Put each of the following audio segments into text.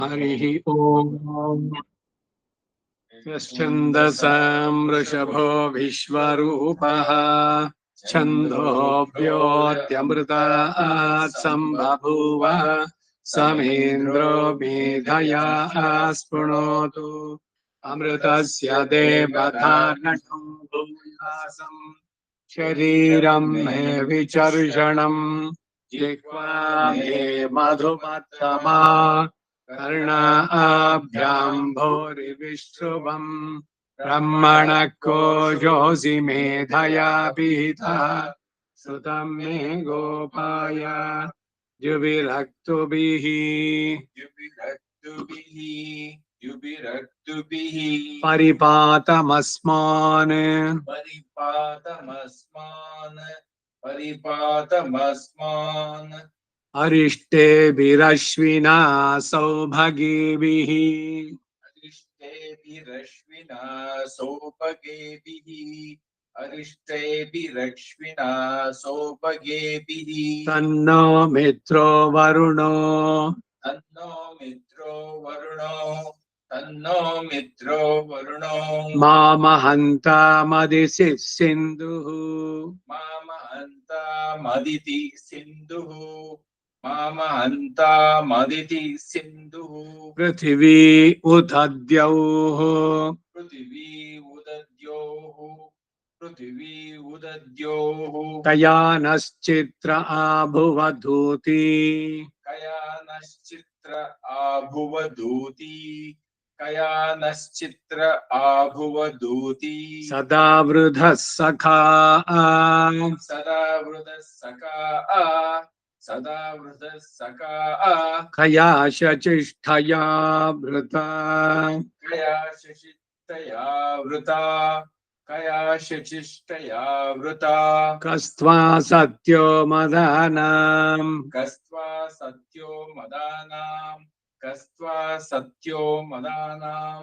हरिः ओम्। यश्छन्दसां वृषभो विश्वरूपः छन्दोऽप्योऽत्यमृतात् सम्बभूव समेन्द्रो मेधया स्पृणोतु अमृतस्य देवधारणं भूयासम् शरीरं मे विचर्षणम् जिह्वा मे मधुमत्तमा कर्णाभ्याम् भूरिविश्रुवम् ब्रह्मणः कोशोऽसि मेधया पीतः श्रुतम् मे गोपाय जुभिरक्तुभिः परिपातमस्मान् अरिष्टेभिरश्विना सौभगेभिः तन्नो मित्रो वरुणो मामहन्तामदिति सिन्धुः पृथिवी उदद्यौः कयानश्चित्र आभुवधूति सदा वृधः सखा कयाशचिष्ठया भृता कस्त्वा सत्यो मदानाम्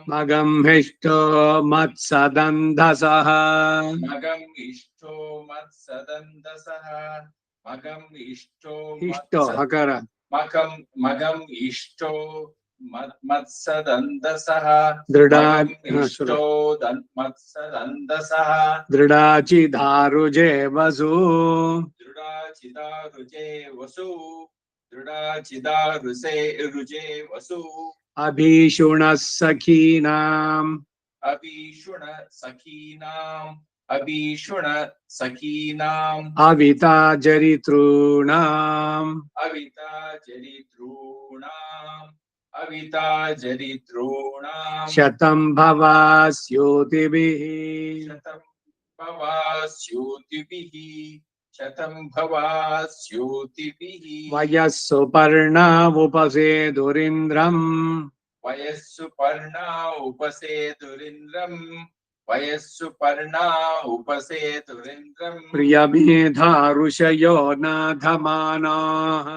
मगम्हिष्टो मत्सदन्धसः इष्टो हकर दृढाचिदारुजे वसु अभीषुणः सखीनाम् अविता जरितॄणाम् शतं भवास्योतिभिः वयः सुपर्णा उपसेदुरिन्द्रम् प्रियमेधा ऋषयो नाधमानाः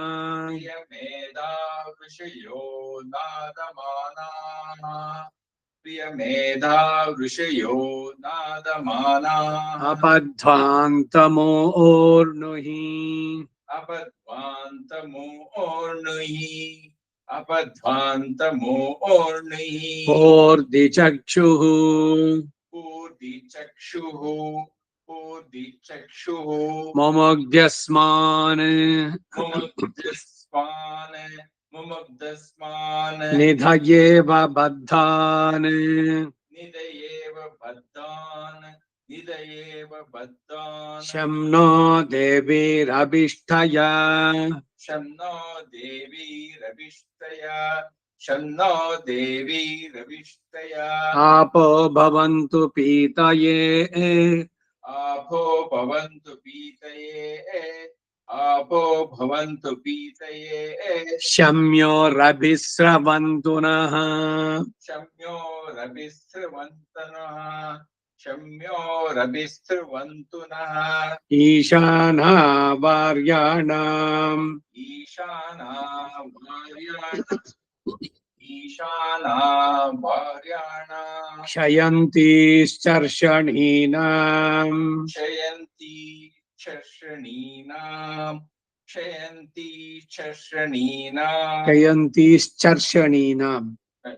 अपध्वान्तमोऽर्णुहि ऊर्ध्वचक्षुः मुमुग्ध्यस्मान् निधयेव बद्धान् शं नो देवीरभिष्टया आपो भवन्तु पीतये शम्योरभिस्रवन्तु नः ईशानावार्याणाम् क्षयन्तीश्चर्षणीनाम् क्षयन्तिश्चर्षणीनाम् क्षयन्तिश्चर्षणीनाम्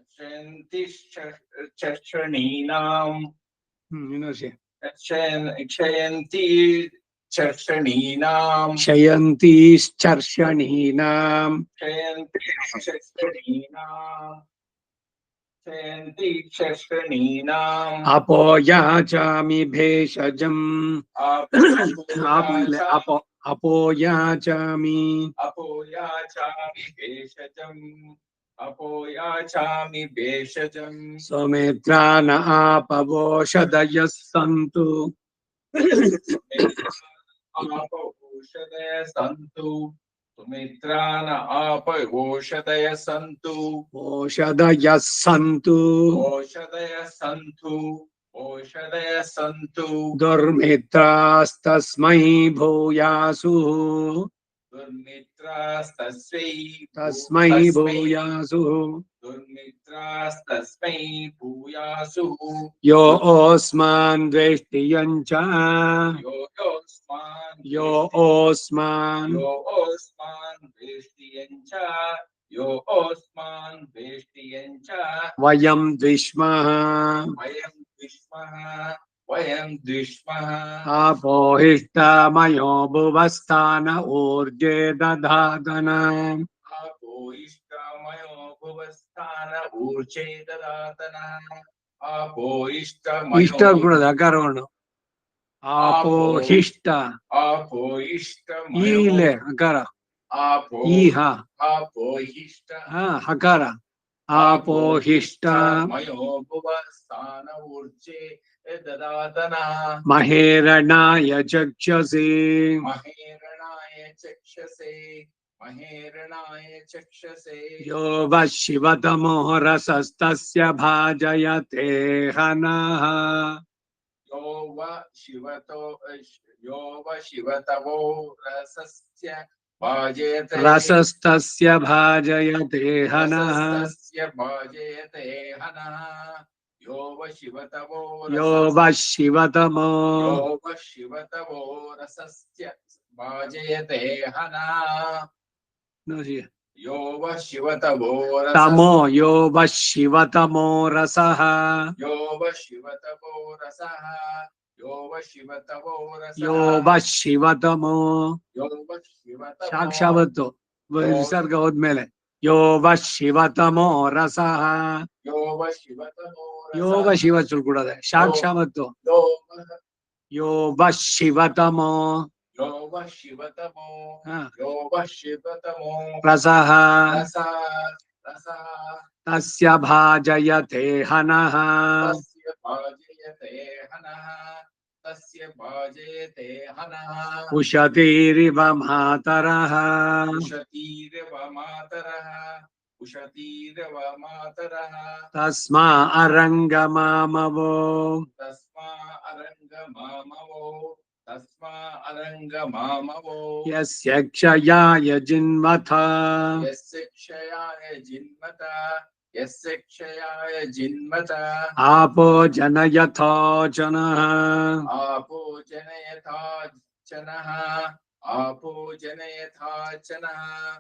क्षयन्तिश्चर्षणीनाम् क्षयन्ति चर्षणीनाम् क्षयन्तिश्चर्षणीनाम् क्षयन्तिश्चर्षणीनाम् अपोयाचामि भेषजम् अपोयाचामि भेषजम् सौमित्रा न आपवोषधयः सन्तु सुमित्रा न आपवोषधयः सन्तु ओषधयः सन्तु दुर्मित्रास्तस्मै भूयासु तस्मै भूयासु यो ओस्मान् द्वेष्टियं च वयं द्विष्मः आपोहिष्टमयो भुवस्थान ऊर्जे दधातन इष्ट ಕೂಡ ಅಕಾರವಣ ಆಪೋಹಿಷ್ಟ ಈಲೆ ಅಕಾರ ಈಹ ಹಕಾರ ಆಪೋಹಿಷ್ಟ महेरणाय चक्षसे यो वः शिवतमो रसस्तस्य भाजयते हनः यो वः शिवतमो रसस्तस्य भाजयते हनः यो वः शिवतमो रसस्य भाजयते हनः यो वः शिवतमो रसः साक्षावत्तु विसर्ग होद्मेले यो वः शिवतमो रसः यो वः शिव चुल्कुडदे साक्षावत्तु यो वः शिवतमो रसः तस्य भाजयते हनः उशतीरिव मातरः तस्मा अरंगमामवो यस्य क्षयाय जिन्मथा आपो जनयथा जनः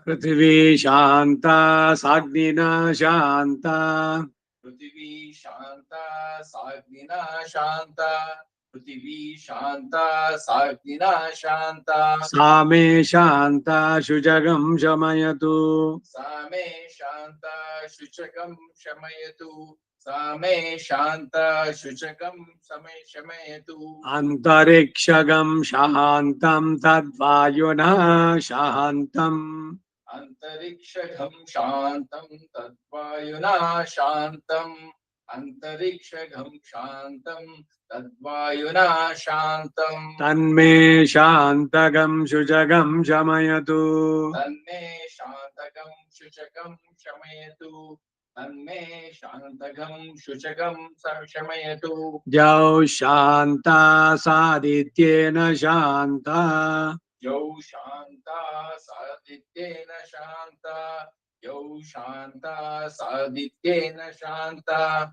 पृथिवी शान्ता साग्निना शान्ता सा मे शान्ता शुचकं शमयतु अंतरिक्षगं शान्तं तद्वायुना शान्तम् तन्मे शान्तगं शुचकं शमयतु द्यौ शान्ता सादित्येन शान्ता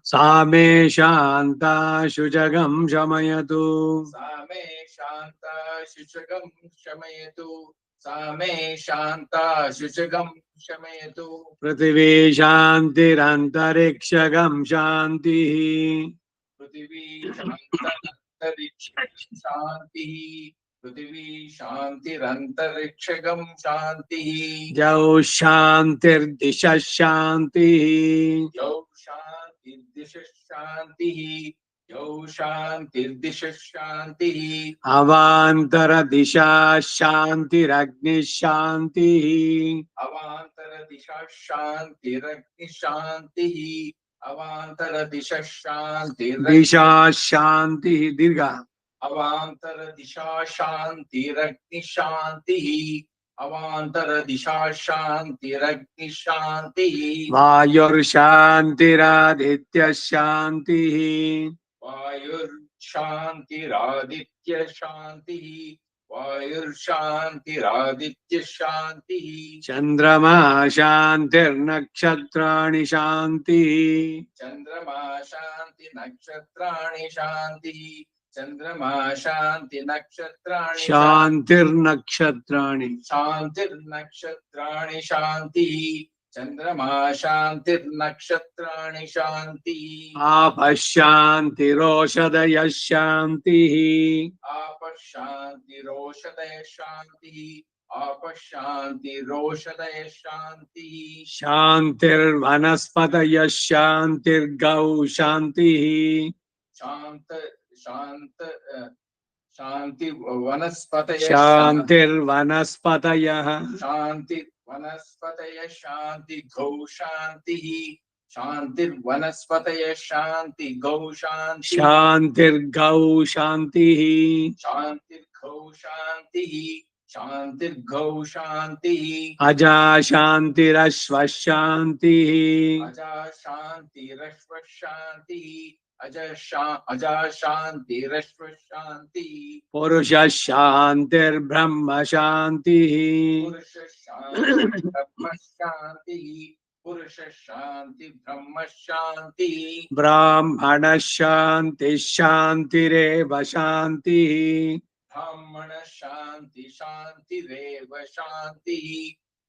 सा मे शान्ता शुचकं शमयतु सा मे शान्ता शुचगं शमयतु पृथिवी शान्तिरन्तरिक्षगं शान्तिः पृथिवी शान्तरिक्षगं शान्तिः पृथिवी शान्तिरन्तरिक्षगं शान्तिः जौ शान्तिर्दिशः शान्तिः यौ शान्तिर्दिशः शान्तिः यौ शान्तिर्दिशः शान्तिः अवान्तरदिशा शान्तिरग्निः शान्तिः अवान्तरदिशः शान्तिरग्निः शान्तिः अवान्तरदिशः शान्तिरग्निः दिशा शान्तिः दीर्घ अवान्तरदिशा शान्तिरग्निः शान्तिः अवान्तरदिशा शान्तिरग्निः शान्तिः वायुर्शान्तिरादित्यः शान्तिः वायुर्शान्तिरादित्य शान्तिः वायुर्शान्तिरादित्य शान्तिः चन्द्रमा शान्तिर्नक्षत्राणि शान्तिः चन्द्रमा शान्ति नक्षत्राणि शान्तिः चन्द्रमा शान्ति नक्षत्राणि शान्तिर्नक्षत्राणि शान्तिर्नक्षत्राणि शान्तिः चन्द्रमा शान्तिर्नक्षत्राणि शान्तिः आपः शान्तिरोषधयः शान्तिः आपः शान्तिरोषधय शान्तिः आपः शान्तिरोषधय शान्तिः शान्तिर्वनस्पतयः शान्तिर्गौ शान्तिः शान्त शान्त शान्ति वनस्पतय शान्तिर्वनस्पतयः शान्ति वनस्पतय शान्ति गौ शान्तिः शान्तिर्वनस्पतय शान्ति गौ शान्ति शान्तिर्गौ शान्तिः शान्तिर्गौ शान्तिः शान्तिर्गौ शान्तिः अजा शान्तिरश्वः शान्तिः अजा शान्तिरश्व शान्तिः अजा शान्तिरश्व शान्तिः पुरुषः शान्तिर्ब्रह्म शान्तिः पुरुष शान्ति ब्रह्म शान्तिः पुरुष शान्ति ब्रह्म शान्तिः ब्राह्मणः शान्तिः शान्तिरेव शान्तिः ब्राह्मण शान्ति शान्तिरेव शान्तिः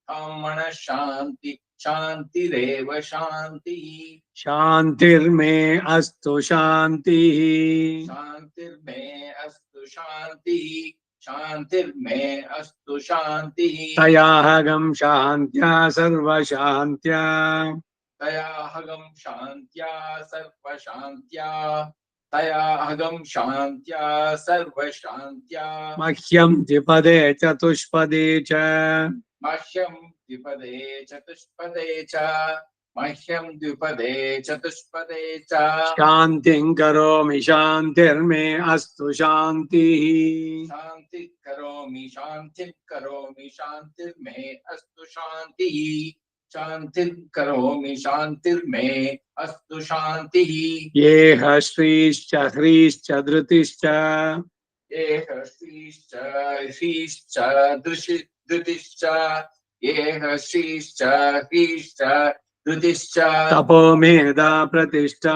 ब्राह्मण शान्ति शान्तिरेव शान्तिः शान्तिर्मे अस्तु शान्तिः शान्तिर्मे अस्तु शान्तिः शान्तिर्मे अस्तु शान्तिः तयाहगं शान्त्या सर्वशान्त्या तयाहगं शान्त्या सर्वशान्त्या तयाहगं शान्त्या सर्वशान्त्या मह्यं द्विपदे चतुष्पदे च मह्यं द्विपदे चतुष्पदे च मह्यं द्विपदे चतुष्पदे च शान्तिं करोमि शान्तिर्मे अस्तु शान्तिः शान्तिः करोमि शान्तिर्मे अस्तु शान्तिः शान्तिः करोमि शान्तिर्मे अस्तु शान्तिः येह श्रीश्च ह्रीश्च धृतिश्च येह श्रीश्च ह्रीश्च धृतिश्च येह श्रीश्च ह्रीश्च धृतिश्च तपो मेधा प्रतिष्ठा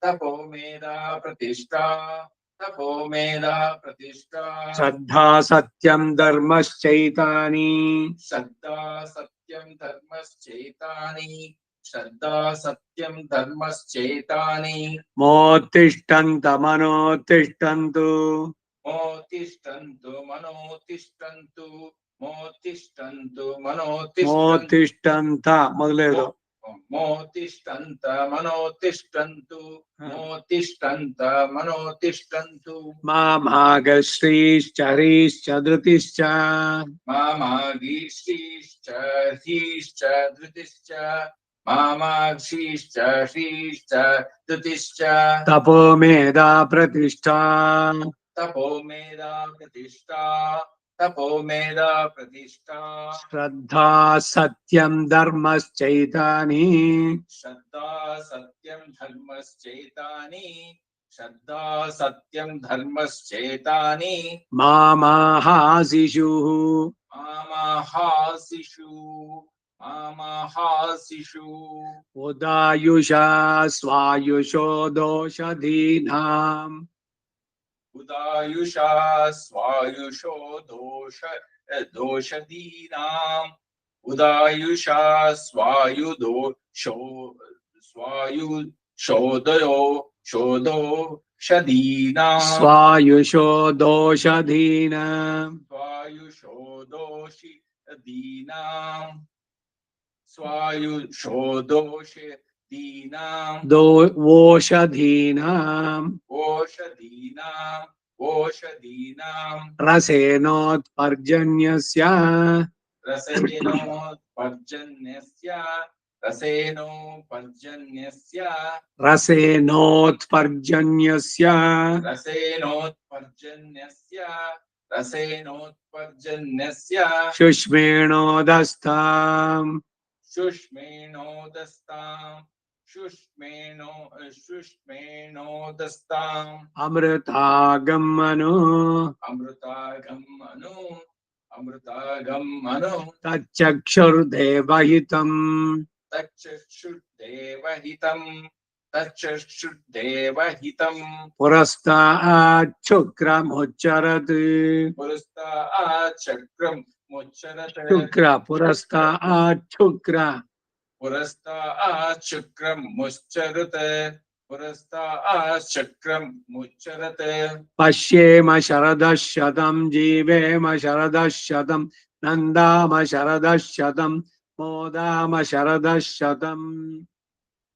तपो मेधा प्रतिष्ठा तपो मेधा प्रतिष्ठा श्रद्धा सत्यं धर्मश्चैतानि श्रद्धा सत्यं धर्मश्चैतानि श्रद्धा सत्यं धर्मश्चैतानि मोत्तिष्ठन्त मनोत्तिष्ठन्तु मोतिष्ठन्तु मनोतिष्ठन्तु मोतिष्ठन्तु मनोतिष्ठन्तु मोत्तिष्ठन्त ಮೊದಲೇದು मोतिष्ठन्त मनोतिष्ठन्तु मोतिष्ठन्त मनोतिष्ठन्तु मामागश्रीश्च हरीश्च धृतिश्च मामागीश्रीश्च ह्रीश्च धृतिश्च मामाक्षीश्च ह्रीश्च धृतिश्च तपो मेधा प्रतिष्ठा तपो मेधा प्रतिष्ठा तपो मेधा प्रतिष्ठा श्रद्धा सत्यं धर्मश्चैतानि श्रद्धा सत्यं धर्मश्चैतानि श्रद्धा सत्यं धर्मश्चैतानि मामाहासिषुः मामाहासिषु मामाहासिषु उदायुषा स्वायुषो दोषधीनाम् उदायुषा स्वायुषो दोष दोषदीनाम् उदायुषा स्वायुषोदयो शोदोषदीनाम् स्वायुषो दोषधीनाम् स्वायुषोदोषदीनाम् वोषधीनाम् ओषधीनाम् रसेनोत्पर्जन्यस्य रसेनोपर्जन्यस्य रसेनोत्पर्जन्यस्य शुष्मेणोदस्ताम् शुष्मेणोदस्ताम् अमृतागम् मनु अमृतागम् मनु तच्चक्षुर्देवहितम् तच्चक्षुर्देवहितम् पुरस्ताच्छुक्रमुच्चरत् पुरस्ताच्चक्रम् मुच्चरत् पुरस्ताच्चक्रम् मुच्चरत् पश्येम शरदः शतम् जीवेम शरदः शतम् नन्दाम शरदः शतम् मोदाम शरदः शतम्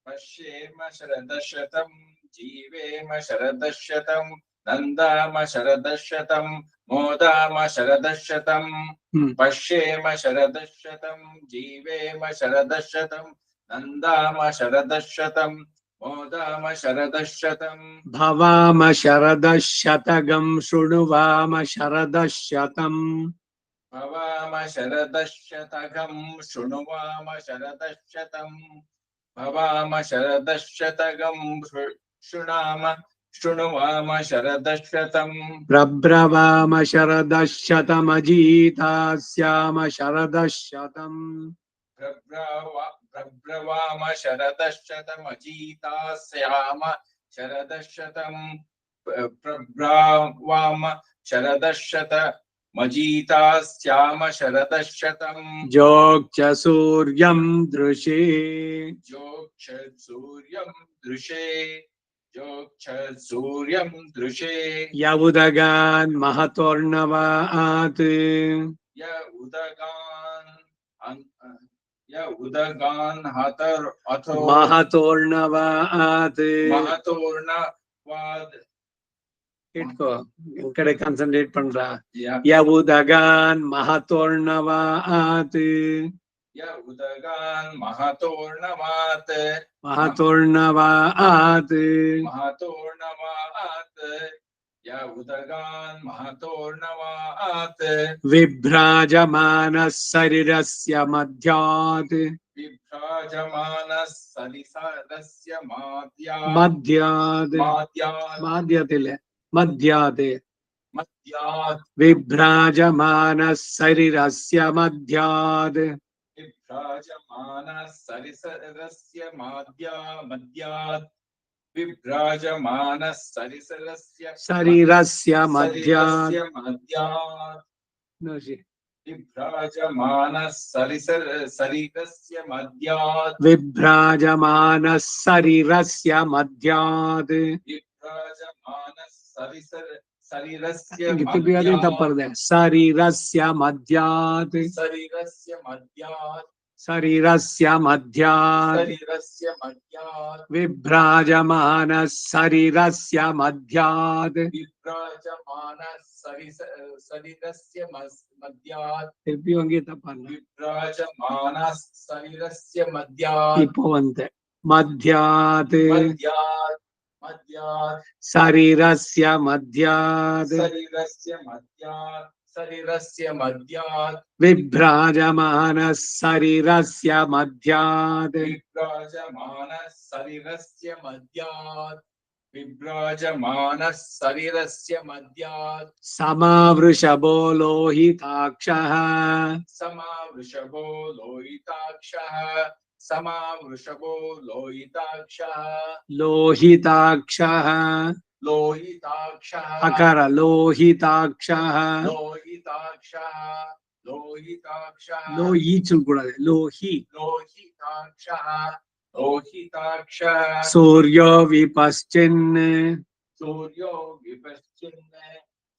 पश्येम शरदशतम् जीवेम शरदशतम् नन्दाम शरदशतम् मोदाम शरदशतम् पश्येम शरदशतम् जीवेम शरदशतम् नन्दाम शरदशतम् मोदाम शरदशतम् भवाम शरदः शतगम् शृणुवाम शरदः शतम् भवाम शरदशतकम् शृणुवाम शरदशतम् भवाम शरदशतकम् शृणुवाम शरदशतम् प्रब्रवाम शरदः शतमजीतास्याम शरदः शतम् प्रब्रवाम शरदशतमजीतास्याम शरदशतम् प्रब्रवाम शरदशतमजीतास्याम शरदशतम् जोक्ष सूर्यम् दृशे जोक्षसूर्यम् दृशे यउदगान् महतोर्णवात् य उदगान् अथो महतोर्णवात् महतोर्णवाद् इट्को इकडे कान्सन्ट्रेट पण्रा यउदगान् महतोर्णवात् य उदगान् महतोर्णवात् य उदगान् महतोर्णवात् विभ्राजमानः शरीरस्य मध्यात् मध्यात् विभ्राजमानः शरीरस्य मध्यात् विभ्राजमानः शरीरस्य मध्यात् विभ्राजमानः शरीरस्य मध्यात् विभ्राजमानः शरीरस्य मध्यात् शरीरस्य मध्यात् विभ्राजमानः शरीरस्य मध्यात् विभ्राजमानः शरीरस्य मध्यात् मध्यात् शरीरस्य मध्यात् विभ्राजमानः शरीरस्य मध्यात् समावृषभो लोहिताक्षः लोहिताक्षः अकार लोहिताक्षः लोहिताक्षः లో ఈచులు కూడా అదే. లోహి. लोहिताक्षः लोहिताक्षः సూర్యో విపశ్చిన్. सूर्यो विपश्चिन्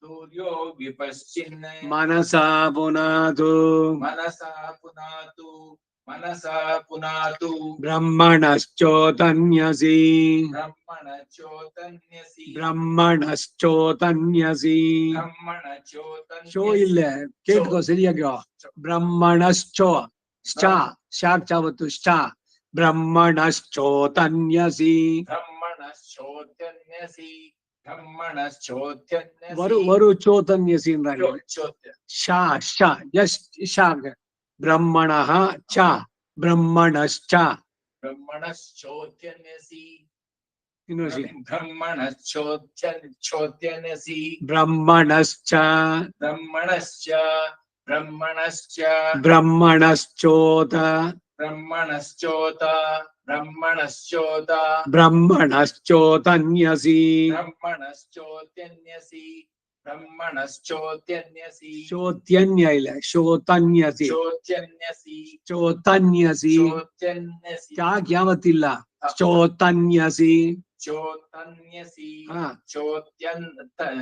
सूर्यो विपश्चिन् మనసా పునాతు. मनसा पुनातु मनसा पुनातु బ్రహ్మణశ్చోతన్యసి. ब्रह्मण चोतन्यसि ಬ್ರಹ್ಮಣಶ್ಚೋತನ್ಯಸಿ. ब्रह्मण ஷோ चोतन्यसि இல்ல, கேட்டுக்கோ சரியா. ಬ್ರಹ್ಮಣಶ್ಚೋ ಸ್ಟಾ ಶಾಕ್ ಚಾವತ್ತು ಸ್ಟಾ. ಬ್ರಹ್ಮಣಶ್ಚೋತನ್ಯಸಿ. ब्रह्मण चोतन्यसि ब्रह्मण चोतन्यसि వరు చోతన్యసి రాని. चोत्य షా షా జస్ట్ షాక్. బ్రహ్మణః చ బ్రహ్మణశ్చ. ब्रह्मण चोतन्यसि ಇನ್ನೊಂದ್ಸಲಿ. ब्रह्मण चोतन्यसि ಬ್ರಹ್ಮಣಶ್ಚ ब्रह्मणश्च ब्रह्मणश्च ಬ್ರಹ್ಮಣಶ್ಚೋತ ब्रह्मणश्चोत ब्रह्मणश्चोत ಬ್ರಹ್ಮಣಶ್ಚೋತನ್ಯಸಿ. ब्रह्मणश्चोतन्यसि ब्रह्मणश्चोतन्यसि ಚೋತ್ಯನ್ಯ ಇಲ್ಲ, ಶೋತನ್ಯಸಿ. चोतन्यसि ಚೋತನ್ಯಸಿ. चोतन्यसि ಚಾಕ್ ಯಾವತ್ತಿಲ್ಲ. ಚೋತನ್ಯಸಿ. चोतन्यसि ಹಾ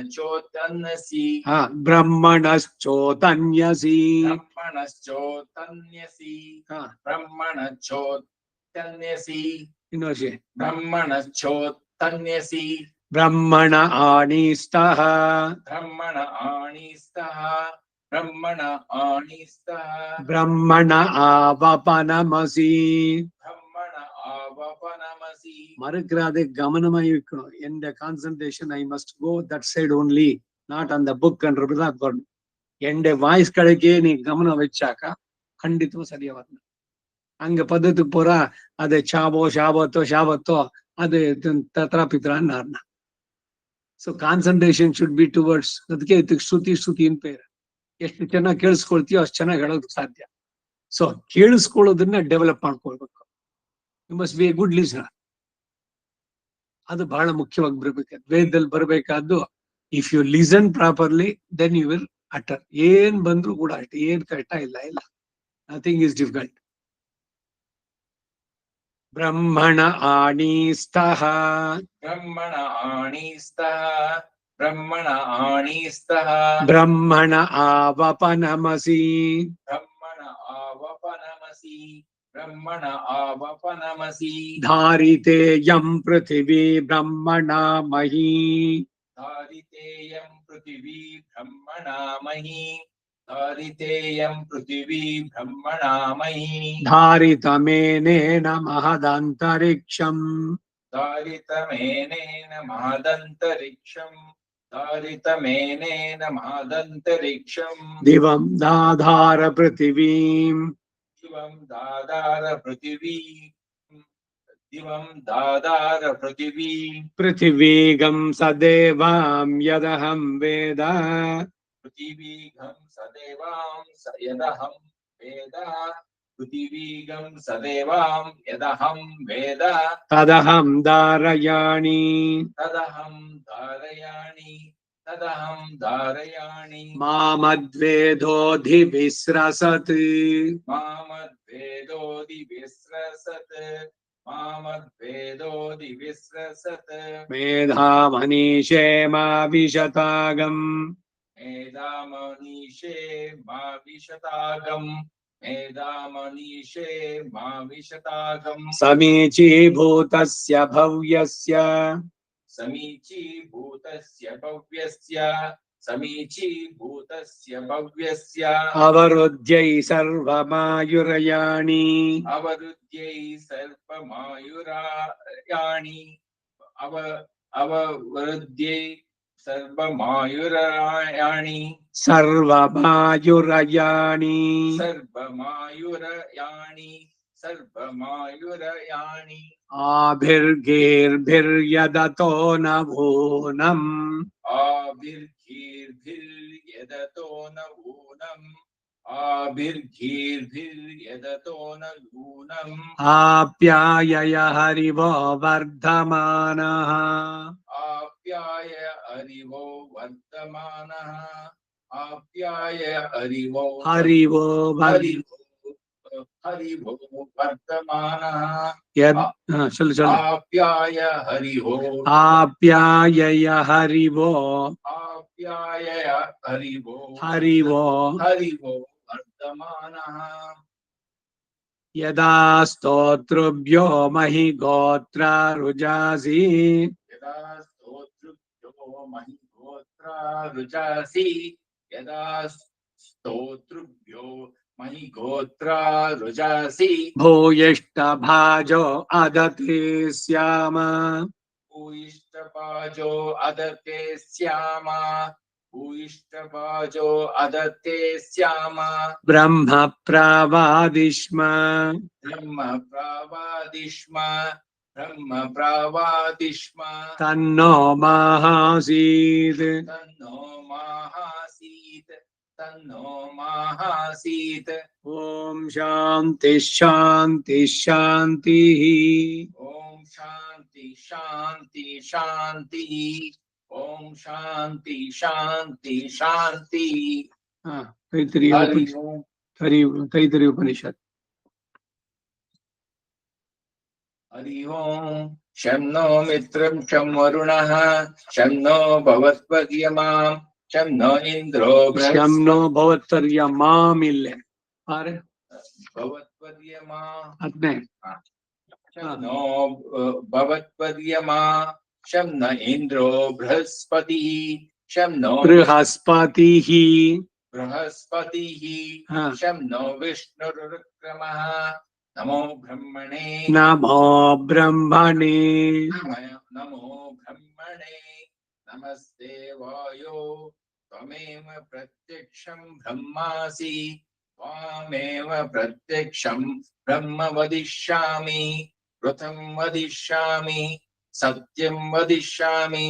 चोतन्यसि ಹಾ. ಬ್ರಹ್ಮಣಶ್ಚೋತನ್ಯಸಿ. ब्रह्मणश्चोतन्यसि ಹಾ. ब्रह्मणश्चोतन्यसि ಇನ್ನೊಂದ್ಸಲಿ. ब्रह्मणश्चोतन्यसि ಬ್ರಹ್ಮಣ ಆಣಿಸ್ತಃ. ब्रह्मण आणिस्तः ब्रह्मण आणिस्तः ಬ್ರಹ್ಮಣ ஆவபனமசி. ब्रह्मण आवपनमसि மறுக்கிறாதே, கவனமாய் இருக்கணும். எந்த concentration I must go that side only, not அந்த புக் என்றதுதான் வரணும். எந்த வாய்ஸ் கடைக்கே நீ கவனம் வச்சாக்கா ಖಂಡಿತವೂ ಸರಿயா வரணும். அங்க பதத்துக்கு போறா அது சாபோ ಶಾಬತ್ತೋ ಶಾಬತ್ತೋ அது ತತ್ರ ಪಿತ್ರಾನ್ನ ಅರ್ಣ. So concentration should be towards. ಅದಕ್ಕೆ ಇದಕ್ಕೆ ಶ್ರುತಿ ಅಂತ ಪೇರು. ಎಷ್ಟು ಚೆನ್ನಾಗಿ ಕೇಳಿಸ್ಕೊಳ್ತೀಯೋ ಅಷ್ಟು ಚೆನ್ನಾಗಿ ಹೇಳೋದಕ್ಕೆ ಸಾಧ್ಯ. ಸೊ ಕೇಳಿಸ್ಕೊಳ್ಳೋದನ್ನ ಡೆವಲಪ್ ಮಾಡ್ಕೊಳ್ಬೇಕು. You must be a good listener. ಅದು ಬಹಳ ಮುಖ್ಯವಾಗಿ ಬರ್ಬೇಕು. ವೇದದಲ್ಲಿ ಬರಬೇಕಾದ್ದು, if you listen properly then you will utter. ಏನ್ ಬಂದ್ರು ಕೂಡ ಅಷ್ಟೇ, ಏನ್ ಕಷ್ಟ ಇಲ್ಲ. Nothing is difficult. ಬ್ರಹ್ಮಣ ಆಣಿಸ್ತಃ. ब्रह्मण आणिस्तः ब्रह्मण आणिस्तः ಬ್ರಹ್ಮಣ ಆವಪನಮಸಿ. ब्रह्मण आवपनमसि ब्रह्मण आवपनमसि ಧಾರಿತೇಯಂ ಪೃಥಿವೀ ಬ್ರಹ್ಮಣಾ ಮಹೀ. धारितेयं पृथिवी ब्रह्मणामहि धारितेयं पृथिवी ब्रह्मणामहि ಧಾರಿತಮೇನೇನ ಮಹದಂತರಿಕ್ಷಂ. धारितमेनेन महदन्तरिक्षं धारितमेनेन महदन्तरिक्षं ದಿವಂ ದಾಧಾರ ಪೃಥಿವೀಂ. दिवं दादार पृथिवी दिवं दादार पृथिवी ಪೃಥಿವೀಗಂ ಸದೇವಾಂ ಯದಹಂ ವೇದ. पृथिवीगं सदेवां यदहं वेद पृथिवीगं सदेवां यदहं वेद ತದಹಂ ಧಾರಯಾಣಿ. तदहं धारयाणि तदहं धारयाणि ಮಾಮದ್ವೇದೋಧಿವಿಸ್ರಸತ್. मामद्वेदोदिविस्रसत् मामद्वेदोदिविस्रसत् ಮೇಧಾಮನೀಷೇ ಮಾ ವಿಶತಾಗಂ. मेधामनीषे मा विशतागम् मेधामनीषे मा विशतागम् ಸಮೀಚೀಭೂತಸ್ಯ ಭವ್ಯಸ್ಯ. समीचीभूतस्य भव्यस्य समीचीभूतस्य भव्यस्य ಅವರುದ್ಯೈ ಸರ್ವಮಾಯುರಯಾಣಿ. अवरुद्ध्यै सर्वमायुरायाणि अवरुद्ध्यै सर्वमायुरायाणि ಸರ್ವಮಾಯುರಯಾಣಿ. सर्वमायुरयाणि सर्वमायुरयाणि ಆಭಿರ್ಗೇರ್ಭಿರ್ಯದತೋ ನಭೂನಂ. आभिर्घीर्भिर्यदतो न ऊनम् आभिर्घीर्भिर्यदतो न ऊनम् ಆಪ್ಯಾಯಯ ಹರಿವೋ ವರ್ಧಮಾನಃ. आप्याय हरिवो वर्तमानः आप्याय हरिवो हरिवो हरिवो वर्तमानः यद् चल चल आप्याय हरिवो आप्यायय हरिवो आप्याय हरिवो हरिवो हरिवो वर्तमानः यदा स्तोतृभ्यो महि गोत्रा रुजासि यदा स्तोतृभ्यो महिगोत्रा रुचासि यदा स्तोतृभ्यो महिगोत्रा रुचासि भूयिष्ठभाजो अदति स्याम भूयिष्ठभाजो अदते स्याम भूयिष्ठभाजो अदते स्याम ब्रह्म प्रवादिष्म ब्रह्म प्रवादिष्म ब्रह्म प्रवादिष्म तन्नो महासीत् तन्नो माहासीत् तन्नो माहासीत् ॐ शान्ति शान्ति शान्तिः ॐ शान्ति शान्ति शान्तिः ॐ शान्ति शान्ति शान्तिः तैत्तिरीय हरि उपनिषत् ओम् तैत्तिरीय उपनिषत् हरि ओम् शं नो मित्रं शं वरुणः शं नो भवत्वर्यमा शं नो इन्द्रो शं नो भवत्वर्यमामिल्ल आरे भवत्वर्यमा अद्ने शं नो भवत्वर्यमा शं न इन्द्रो बृहस्पतिः शं नो बृहस्पतिः बृहस्पतिः हाँ। शं नो विष्णुरुक्रमः नमो ब्रह्मणे नमो ब्रह्मणे नमो ब्रह्मणे नमस्ते वायो त्वमेव प्रत्यक्षं ब्रह्मासि त्वामेव प्रत्यक्षं ब्रह्म वदिष्यामि ऋतं वदिष्यामि सत्यं वदिष्यामि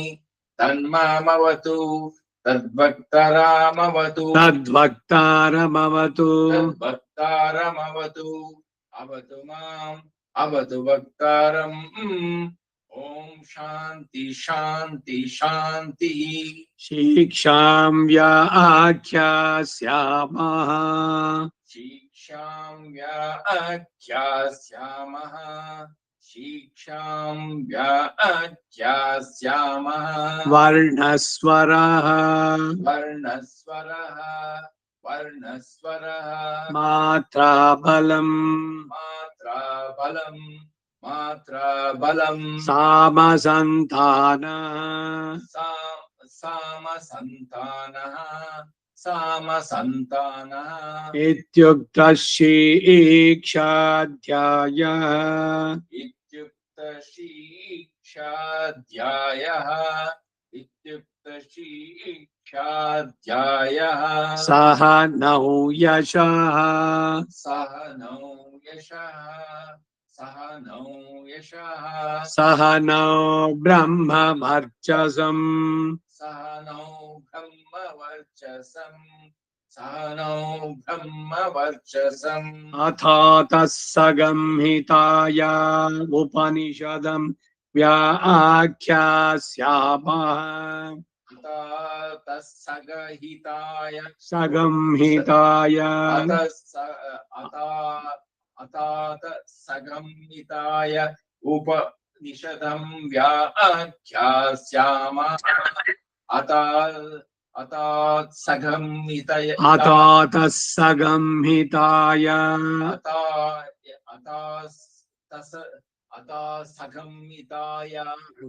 तन्मामवतु तद्भक्तारामवतु तद्भक्तारमवतु तद्भक्तारमवतु अवतु माम् अवतु वक्तारम् ॐ शान्ति शान्ति शान्तिः शिक्षां व्याख्यास्यामः शिक्षां व्याख्यास्यामः शिक्षां व्याख्यास्यामः वर्णस्वरः वर्णस्वरः वर्णस्वरः मात्राबलम् मात्राबलम् मात्राबलम् सामसन्तानः सामसन्तानः सामसन्तानः इत्युक्तः शिक्षाध्यायः इत्युक्तशिक्षाध्यायः इत्युक्तशिक्षाध्यायः सह नौ यशः सह नौ यशः सह नौ यशः सह नौ ब्रह्मवर्चसम् सह नौ ब्रह्मवर्चसम् सह नौ ब्रह्मवर्चसम् अथातः सगंहिताय उपनिषदं व्याख्यास्यामः तत्सगहिताय सगंहिताय अतात सगंहिताय उपनिषदं व्याख्यास्यामः अतात सगंहिताय अथातः सगंहिताय सगंहिताय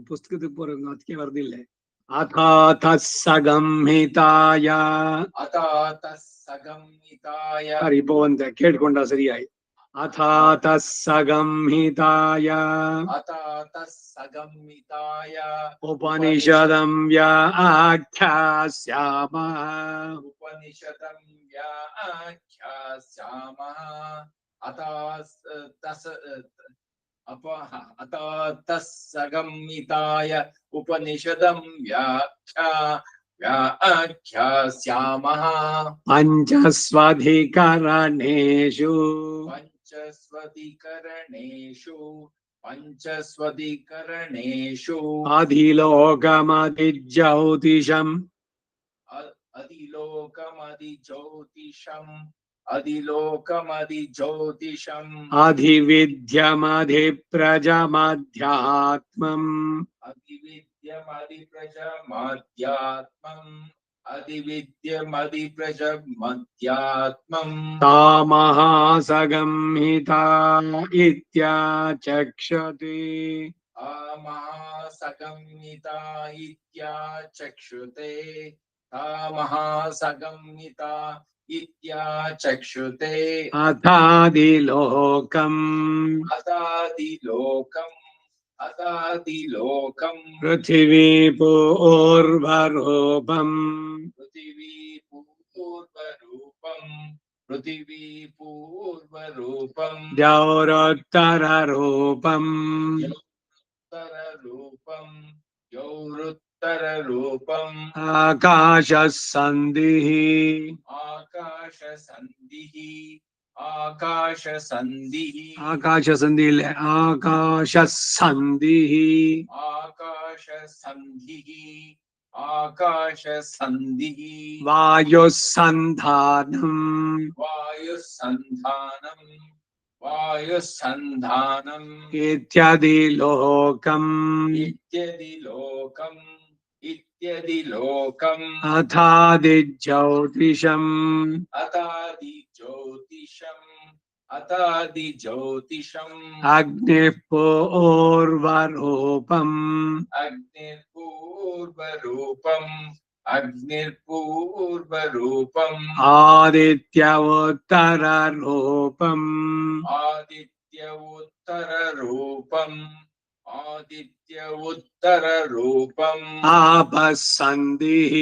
പുസ്തകത്തിൽ പോലും ಅದಕ್ಕೆ ಬರ್ದಿಲ್ಲ अथातः सगंहिताय अतात सगंहिताय ಇಪ್ಪ ಒಂದ್ ಕೇಳ್ಕೊಂಡ ಸರಿಯಾയി अथातः सगंहिताय अतात सगंहिताय उपनिषदं व्याख्यास्यामः उपनिषदं व्याख्यास्यामः अतात सगंहिताय उपनिषदं व्याख्यास्यामः पञ्चस्वधिकरणेषु पंचस्वधिकरणेषु अधिलोकमधिज्योतिषम् अधिलोकमधिज्योतिषम् अधिलोकमधिज्योतिषम् अधिविद्यमधिप्रजमध्यात्मम् अधिविद्यमधिप्रजमध्यात्मम् अधिविद्यमधिप्रजमध्यात्मम् तामहासगंहिता इत्याचक्षते महासगम्यता इत्याचक्षुते महासगम्यता इत्याचक्षुते अथादिलोकम् अतादिलोकम् अतादिलोकम् पृथिवी पूर्वरूपम् पृथिवी पूर्वरूपम् पृथिवी पूर्वरूपम् द्यौरोत्तररूपम् उत्तररूपम् यौरुत्तररूपम् आकाशः सन्धिः आकाशसन्धिः आकाशसन्धिः आकाशसन्धिः आकाशसन्धिः आकाशसन्धिः आकाशसन्धिः वायुसन्धानम् वायुसन्धानम् वायुसन्धानम् इत्यादिलोकम् इत्यदिलोकम् इत्यदिलोकम् अथादिज्योतिषम् अतादिज्योतिषम् अतादिज्योतिषम् अग्निः पूर्वरूपम् अग्निर्पूर्वरूपम् अग्निर्पूर्वरूपम् आदित्य उत्तररूपम् आदित्य उत्तररूपम् आदित्य उत्तररूपम् आपः सन्धिः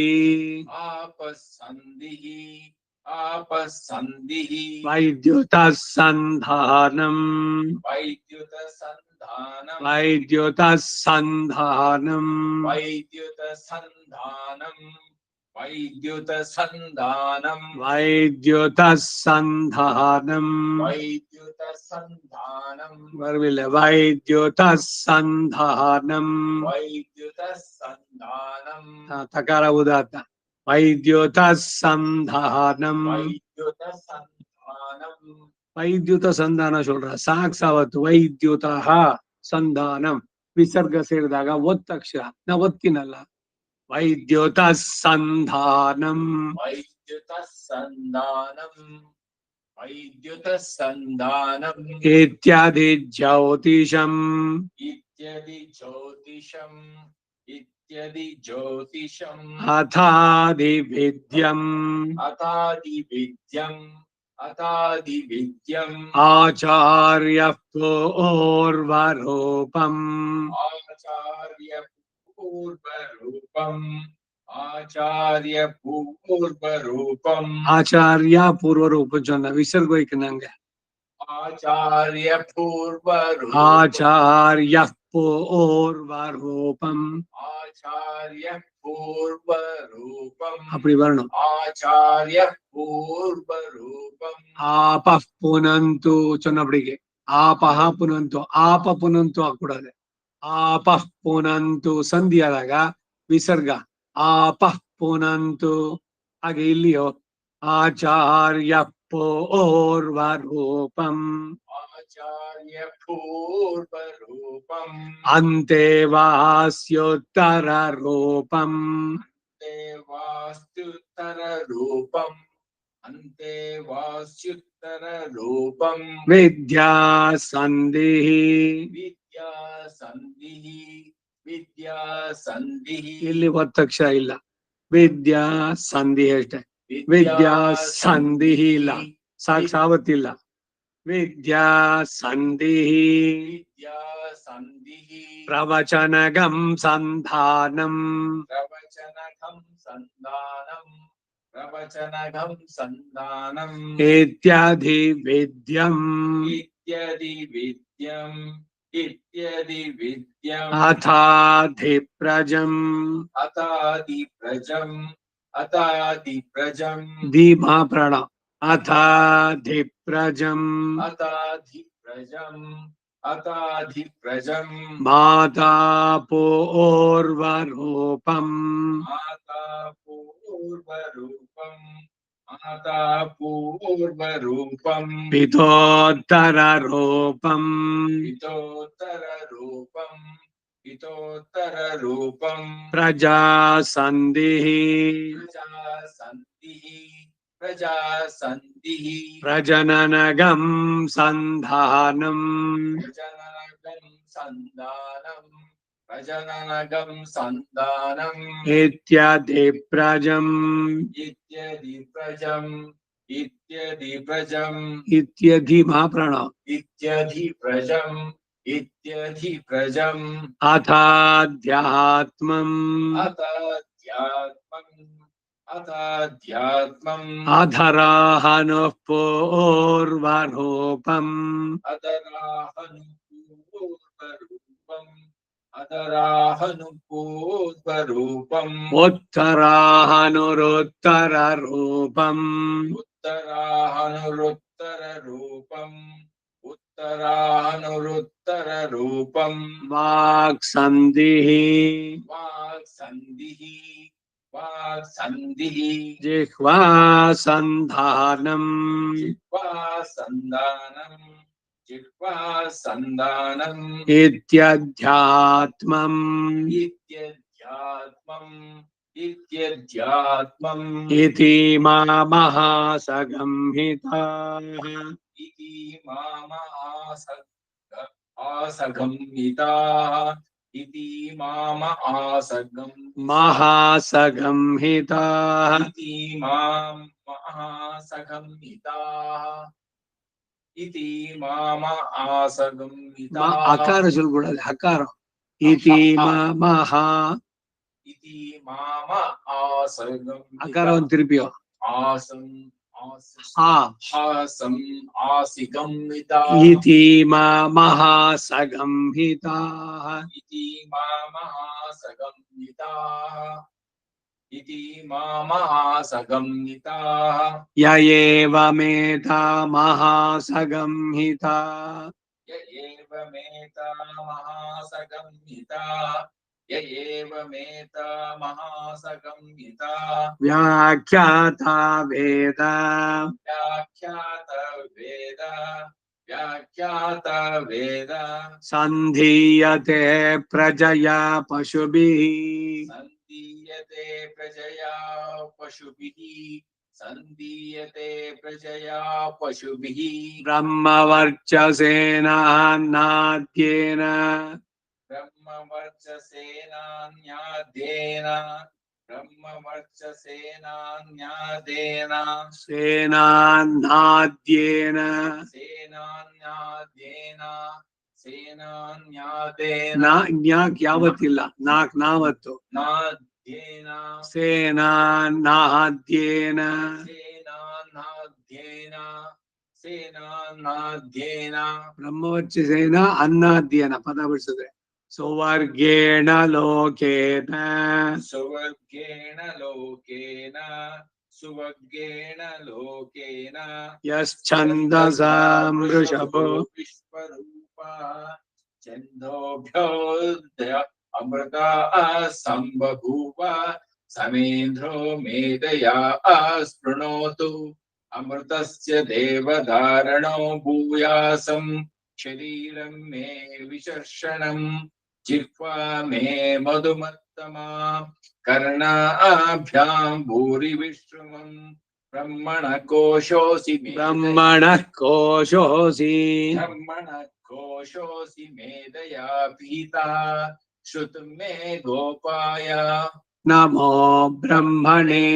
आपसन्धिः आपसन्धिः वैद्युतः सन्धानम् वैद्युतसन्धानम् वैद्युतः सन्धानम् वैद्युतसन्धानम् वैद्युतसन्धानम् वैद्युतः सन्धानम् वैद्युतसन्धानम् वैद्युतः सन्धानम् वैद्युतसन्धानम् तकार उदात्त वैद्युतः सन्धानम् वैद्युतसन्धानम् वैद्युत संधान சொல்ற ಸಾಕ್ಷಾವತ್ತು ವೈದ್ಯುತಃ ಸಂಧಾನಂ ವಿಸರ್ಗ ಸೇರಿದಾಗ ಒತ್ತಕ್ಷರ ನಾ ಒತ್ತಿನಲ್ಲ ವೈದ್ಯುತ ಸಂಧಾನಂ वैद्युतसन्धानम् वैद्युतसन्धानम् इत्यादि ज्योतिषं इत्यदि ज्योतिषम् इत्यदि ज्योतिषम् अथादि विद्यम् अतादिविद्यम् अतादिविद्यम् आचार्यः पूर्वरूपम् आचार्यपूर्वरूपम् आचार्यपूर्वरूपम् आचार्य पूर्वरूपं சொன்ன விசர்ग வைக்கணுங்க आचार्यपूर्वरूपम् आचार्यः पूर्वरूपम् आचार्यपूर्वरूपम् அப்படி வரணும் आचार्यपूर्वरूपम् ஆபः புனந்து சொன்னபடிக்கு ஆபஹ புனந்து ஆப புனந்து ஆகக்கூடாது ஆபः புனந்து ಸಂಧಿಯಾದಾಗ ವಿಸರ್ಗ ಆಪಃ ಪುನಂತು ಹಾಗೆ ಇಲ್ಲಿಯೋ ಆಚಾರ್ಯ ಪೂರ್ವರೂಪಂ आचार्यपूर्वरूपम् ಅಂತೆವಾಸ್ಯೋತ್ತರ ರೂಪಂ अन्तेवास्त्युत्तररूपम् अन्तेवास्त्युत्तररूपम् ವಿದ್ಯಾ ಸಂಧಿಃ विद्यासन्धिः विद्यासन्धिः ಇಲ್ಲಿ ಒತ್ತಕ್ಷರ ಇಲ್ಲ ವಿದ್ಯಾ ಸಂಧಿ ಅಷ್ಟೇ ವಿದ್ಯಾ ಸಂಧಿಃ ಇಲ್ಲ ಸಾವತ್ತಿಲ್ಲ ವಿದ್ಯಾ ಸಂಧಿಃ विद्यासन्धिः ಪ್ರವಚನಗಂ ಸಂಧಾನಂ प्रवचनघं सन्धानम् प्रवचनघं सन्धानम् इत्यादि विद्यम् इत्यदि विद्यम् इत्यदि विद्यम् अथाधिप्रजम् अतादिप्रजम् अतादिप्रजम् धीमा प्रण अथाधिप्रजम् अताधिप्रजम् अताधिप्रजम् माता पूर्वरूपम् माता पूर्वरूपम् पूर्वरूपम् माता पूर्वरूपम् पितोत्तररूपम् पितोत्तररूपम् प्रजासन्धिः प्रजासन्धिः प्रजननगं सन्धानम् प्रजननगं सन्धानम् इत्यादि प्रजम् इत्यदि प्रजम् इत्यधि महाप्राण इत्यधि प्रजम् अथाध्यात्मम् अथाध्यात्मम् अधराहनुः पूर्वरूपम् अदराहनुपूर्वरूपम् उत्तराहनुरुत्तररूपम् उत्तराहनुरुत्तररूपम् वाक्सन्धिः वाक्सन्धिः जिह्वासन्धानम् जिह्वासन्धानम् इत्यध्यात्मम् इत्यध्यात्मम् इति मा महासगंहिताः इति आसगम्हिताः इति महासगंहिताः इति महासगम्हिताः अकार चलकूडదు हकार इति महा इति महासगम्हिताः अकारं तिरुपियो आसिगम्हिताः इति महासगंहिताः इति महासगम्हिताः य एवमेता महासगंहिता य एवमेता महासगम्हिता व्याख्याता वेद व्याख्यात वेद संधीयते प्रजया पशुभिः संदीयते प्रजया पशुभिः ब्रह्मवर्चसेनान्नाद्येन ब्रह्मवर्चसेनान्यादेन सेनान्नाद्येन सेनान्यादेन न्याक् यावತ್ತಿಲ್ಲ ನಾಕ್ ನಾವತ್ತು नाद्येन सेनान्नाद्येन सेनान्नाद्येन ಬ್ರಹ್ಮವರ್ಚಸೇನ ಅನ್ನಾದ್ಯೇನ ಪದ ಬಿಡಿಸಿದ್ರೆ ಸುವರ್ಗೇಣ ಲೋಕೇನ सुवर्गेण लोकेन यश्छन्दसां वृषभो विश्वरूपा छन्दोभ्योऽद्य अमृता सम्बभूव समेन्द्रो मेधया स्पृणोतु अमृतस्य देवधारणो भूयासं शरीरं मे विशर्षणं जिह्वा मे मधुमत्तमा कर्णाभ्यां भूरि विश्रुवम् ब्रह्मणः कोशोऽसि मेधया पीता श्रुतुं मे गोपाय नमो ब्रह्मणे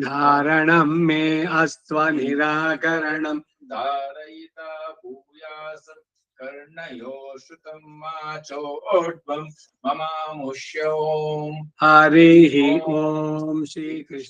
धारणं मे अस्त्वनिराकरणं धारयिता भूयासं कर्णयो श्रुतं वाचोड्वं ममामुष्योम् हरिः ओम श्री कृष्ण।